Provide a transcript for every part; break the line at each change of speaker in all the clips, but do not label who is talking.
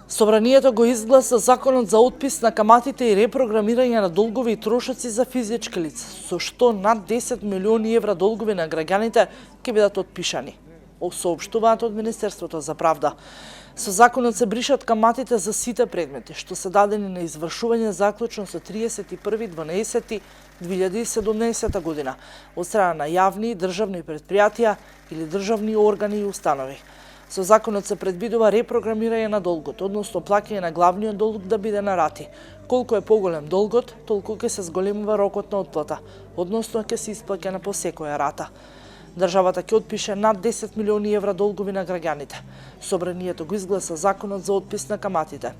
Собранието го изгласа законот за отпис на каматите и репрограмирање на долгови и трошоци за физички лица, со што над 10 милиони евра долгови на граѓаните ќе бидат отпишани, соопштуваат од Министерството за правда. Со законот се бришат каматите за сите предмети што се дадени на извршување заклучно со 31.12.2017 година од страна на јавни и државни претпријатија или државни органи и установи. Со законот се предвидува репрограмирање на долгот, односно плаќање на главниот долг да биде на рати. Колку е поголем долгот, толку ќе се зголемува рокот на отплата, односно ќе се исплаќа по секоја рата. Државата ќе отпише над 10 милиони евра долгови на граѓаните. Собранието го изгласа законот за отпис на каматите.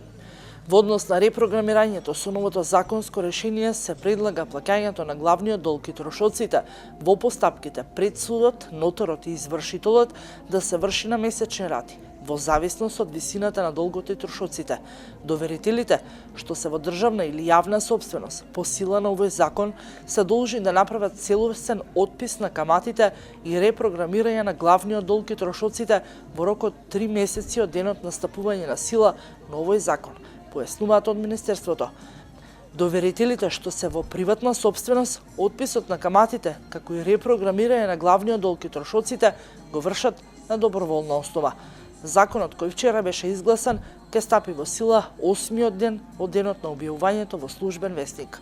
Во однос на репрограмирањето со новото законско решение се предлага плаќањето на главниот долг и трошоците во постапките пред судот, ноторот и извршителот да се врши на месечни рати, во зависност од висината на долгот и трошоците. Доверителите, што се во државна или јавна собственост, по сила на овој закон, се должни да направат целосен отпис на каматите и репрограмирање на главниот долг и трошоците во рок од 3 месеци од денот на стапување на сила на овој закон, појаснуваат од Министерството. Доверителите што се во приватна собственост, отписот на каматите, како и репрограмирање на главниот долг и трошоците, го вршат на доброволна основа. Законот кој вчера беше изгласан ќе стапи во сила 8-миот ден од денот на објавувањето во Службен весник.